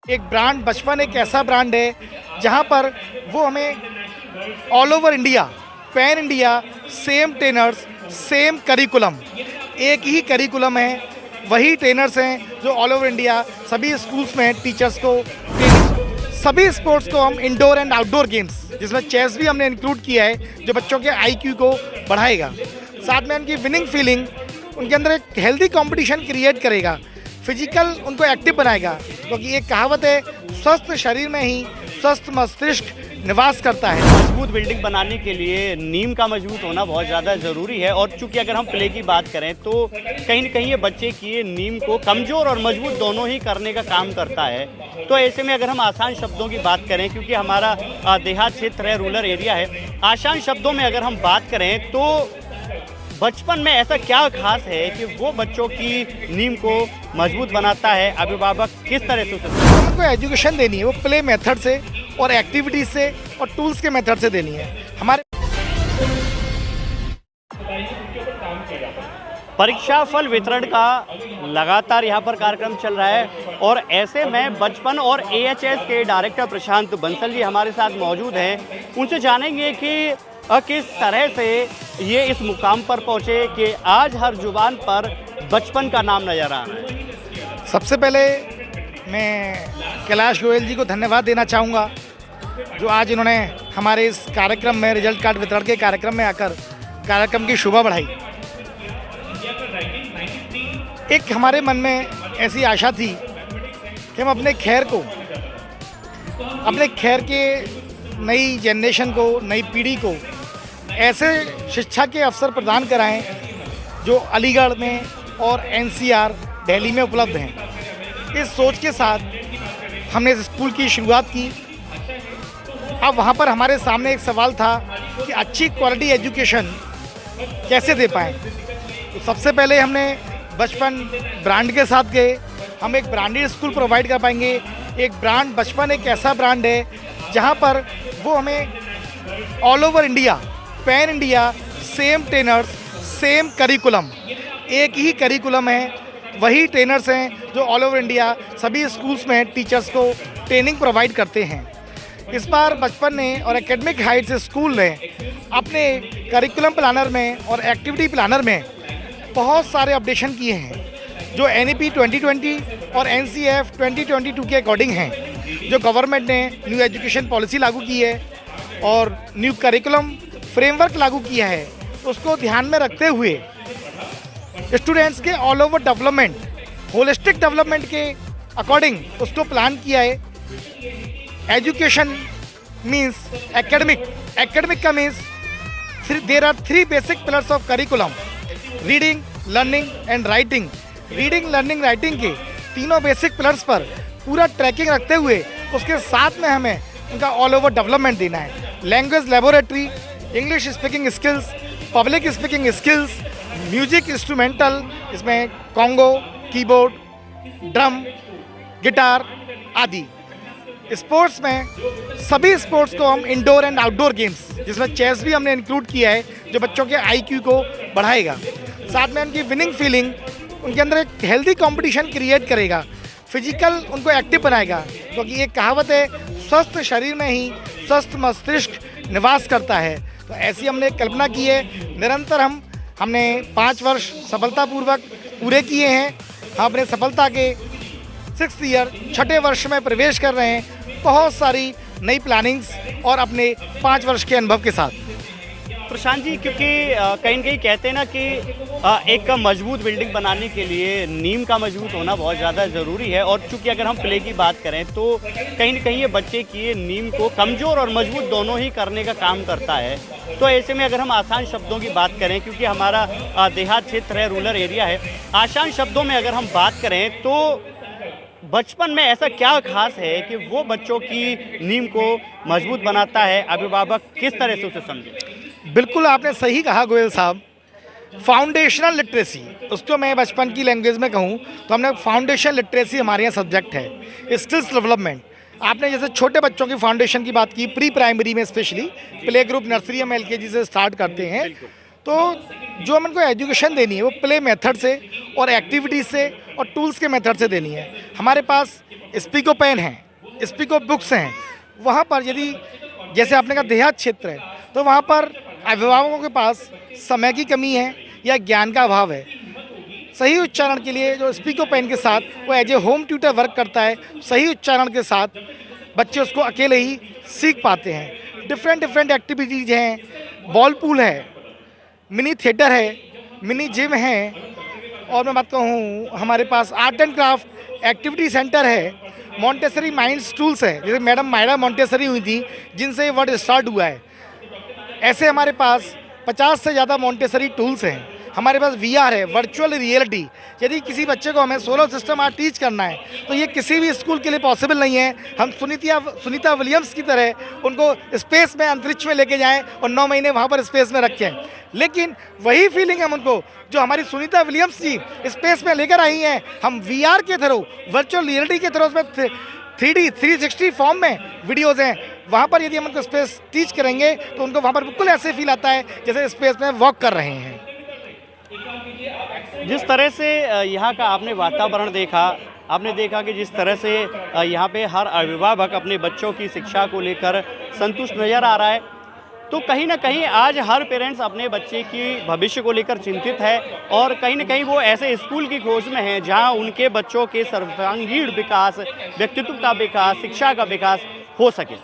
एक ब्रांड बचपन एक ऐसा ब्रांड है जहां पर वो हमें all over India, pan India, same trainers, same curriculum, एक ही करिकुलम है, वही ट्रेनर्स हैं जो ऑल ओवर इंडिया सभी स्कूल्स में टीचर्स को सभी स्पोर्ट्स को हम इंडोर एंड आउटडोर गेम्स जिसमें चेस भी हमने इंक्लूड किया है जो बच्चों के आईक्यू को बढ़ाएगा, साथ में उनकी विनिंग फीलिंग, उनके अंदर एक हेल्दी कंपटीशन क्रिएट करेगा, फिजिकल उनको एक्टिव बनाएगा, क्योंकि एक कहावत है स्वस्थ शरीर में ही स्वस्थ मस्तिष्क निवास करता है। मजबूत बिल्डिंग बनाने के लिए नींव का मजबूत होना बहुत ज़्यादा ज़रूरी है और चूंकि अगर हम प्ले की बात करें तो कहीं न कहीं ये बच्चे की नींव को कमज़ोर और मजबूत दोनों ही करने का काम करता है। तो ऐसे में अगर हम आसान शब्दों की बात करें, क्योंकि हमारा देहात क्षेत्र है, रूरल एरिया है, आसान शब्दों में अगर हम बात करें तो बचपन में ऐसा क्या खास है कि वो बच्चों की नींव को मजबूत बनाता है, अभिभावक किस तरह से उनको एजुकेशन देनी है, वो प्ले मेथड से और एक्टिविटीज से और टूल्स के मेथड से देनी है। हमारे परीक्षा फल वितरण का लगातार यहाँ पर कार्यक्रम चल रहा है और ऐसे में बचपन और एएचएस के डायरेक्टर प्रशांत बंसल जी हमारे साथ मौजूद हैं। उनसे जानेंगे कि किस तरह से ये इस मुकाम पर पहुँचे कि आज हर जुबान पर बचपन का नाम नजर आ रहा है। सबसे पहले मैं कैलाश गोयल जी को धन्यवाद देना चाहूँगा जो आज इन्होंने हमारे इस कार्यक्रम में रिजल्ट कार्ड वितरण के कार्यक्रम में आकर कार्यक्रम की शोभा बढ़ाई। एक हमारे मन में ऐसी आशा थी कि हम अपने खैर के नई जनरेशन को, नई पीढ़ी को ऐसे शिक्षा के अवसर प्रदान कराएं जो अलीगढ़ में और एनसीआर दिल्ली में उपलब्ध हैं। इस सोच के साथ हमने इस स्कूल की शुरुआत की। अब वहाँ पर हमारे सामने एक सवाल था कि अच्छी क्वालिटी एजुकेशन कैसे दे पाएँ। तो सबसे पहले हमने बचपन ब्रांड के साथ गए। हम एक ब्रांडेड स्कूल प्रोवाइड कर पाएंगे। एक ब्रांड बचपन एक ऐसा ब्रांड है जहाँ पर वो हमें all over India, pan India, same trainers, same curriculum, एक ही करिकुलम है, वही ट्रेनर्स हैं जो ऑल ओवर इंडिया सभी स्कूल्स में टीचर्स को ट्रेनिंग प्रोवाइड करते हैं। इस बार बचपन ने और एकेडमिक हाइट्स स्कूल ने अपने करिकुलम प्लानर में और एक्टिविटी प्लानर में बहुत सारे अपडेशन किए हैं जो NEP 2020 और NCF 2022 के अकॉर्डिंग हैं, जो गवर्नमेंट ने न्यू एजुकेशन पॉलिसी लागू की है और न्यू करिकुलम फ्रेमवर्क लागू किया है। उसको ध्यान में रखते हुए स्टूडेंट्स के all over development, holistic development के अकॉर्डिंग उसको प्लान किया है। एजुकेशन मीन्स एकेडमिक का means there are 3 basic pillars of curriculum: reading, learning and writing. Reading, learning, writing के तीनों बेसिक पिलर्स पर पूरा ट्रैकिंग रखते हुए उसके साथ में हमें उनका ऑल ओवर डेवलपमेंट देना है। Language laboratory, English speaking skills, public speaking skills, music instrumental, इसमें कॉन्गो, कीबोर्ड, ड्रम, गिटार आदि। स्पोर्ट्स में सभी स्पोर्ट्स को हम इंडोर एंड आउटडोर गेम्स जिसमें चेस भी हमने इंक्लूड किया है जो बच्चों के आईक्यू को बढ़ाएगा, साथ में उनकी विनिंग फीलिंग, उनके अंदर एक हेल्दी कंपटीशन क्रिएट करेगा, फिजिकल उनको एक्टिव बनाएगा, क्योंकि एक कहावत है स्वस्थ शरीर में ही स्वस्थ मस्तिष्क निवास करता है। तो ऐसी हमने कल्पना की है। निरंतर हमने 5 वर्ष सफलतापूर्वक पूरे किए हैं। हम अपने सफलता के 6th ईयर, 6ठे वर्ष में प्रवेश कर रहे हैं, बहुत सारी नई प्लानिंग्स और अपने 5 वर्ष के अनुभव के साथ। प्रशांत जी, क्योंकि कहीं न कहीं कहते हैं ना कि एक मजबूत बिल्डिंग बनाने के लिए नींव का मजबूत होना बहुत ज़्यादा ज़रूरी है और चूंकि अगर हम प्ले की बात करें तो कहीं न कहीं ये बच्चे की नींव को कमज़ोर और मजबूत दोनों ही करने का काम करता है। तो ऐसे में अगर हम आसान शब्दों की बात करें, क्योंकि हमारा देहात क्षेत्र है, रूरल एरिया है, आसान शब्दों में अगर हम बात करें तो बचपन में ऐसा क्या खास है कि वो बच्चों की नींव को मजबूत बनाता है, अभिभावक किस तरह से उसे समझे। बिल्कुल आपने सही कहा गोयल साहब। फाउंडेशनल लिटरेसी, उसको मैं बचपन की लैंग्वेज में कहूँ तो हमने फाउंडेशन लिटरेसी हमारे यहाँ सब्जेक्ट है। स्किल्स डेवलपमेंट, आपने जैसे छोटे बच्चों की फाउंडेशन की बात की, प्री प्राइमरी में स्पेशली प्ले ग्रुप, नर्सरी हम LKG से स्टार्ट करते हैं, तो जो हम इनको एजुकेशन देनी है वो प्ले मेथड से और एक्टिविटीज से और टूल्स के मेथड से देनी है। हमारे पास स्पीको पेन है, स्पीको बुक्स हैं। वहाँ पर यदि जैसे आपने कहा देहात क्षेत्र है तो वहाँ पर अभिभावकों के पास समय की कमी है या ज्ञान का अभाव है। सही उच्चारण के लिए जो स्पीको पेन के साथ वो as a home tutor work करता है, सही उच्चारण के साथ बच्चे उसको अकेले ही सीख पाते हैं। डिफरेंट एक्टिविटीज़ हैं, बॉल पूल है, मिनी थिएटर है, मिनी जिम है, और मैं बात कहूँ हमारे पास art and craft activity centre है, मॉन्टेसरी माइंड्स टूल्स है, जैसे मैडम मायरा मॉन्टेसरी हुई थी जिनसे ये वर्ड स्टार्ट हुआ है। ऐसे हमारे पास 50 से ज़्यादा मॉन्टेसरी टूल्स हैं। हमारे पास VR है, वर्चुअल रियलिटी। यदि किसी बच्चे को हमें सोलर सिस्टम आर्ट टीच करना है तो ये किसी भी स्कूल के लिए पॉसिबल नहीं है। हम सुनीता विलियम्स की तरह उनको स्पेस में, अंतरिक्ष में लेके जाएं और 9 महीने वहाँ पर स्पेस में रखें, लेकिन वही फीलिंग हम उनको जो हमारी सुनीता विलियम्स जी स्पेस में लेकर आई हैं, हम VR के थ्रू, वर्चुअल रियलिटी के थ्रू उसमें 3D 360 फॉर्म में वीडियोज़ हैं, वहाँ पर यदि हम उनको स्पेस टीच करेंगे तो उनको वहाँ पर बिल्कुल ऐसे फील आता है जैसे स्पेस में वॉक कर रहे हैं। जिस तरह से यहाँ का आपने वातावरण देखा, आपने देखा कि जिस तरह से यहाँ पे हर अभिभावक अपने बच्चों की शिक्षा को लेकर संतुष्ट नज़र आ रहा है, तो कहीं ना कहीं आज हर पेरेंट्स अपने बच्चे की भविष्य को लेकर चिंतित है और कहीं ना कहीं वो ऐसे स्कूल की खोज में हैं जहाँ उनके बच्चों के सर्वांगीण विकास, व्यक्तित्व का विकास, शिक्षा का विकास हो सके।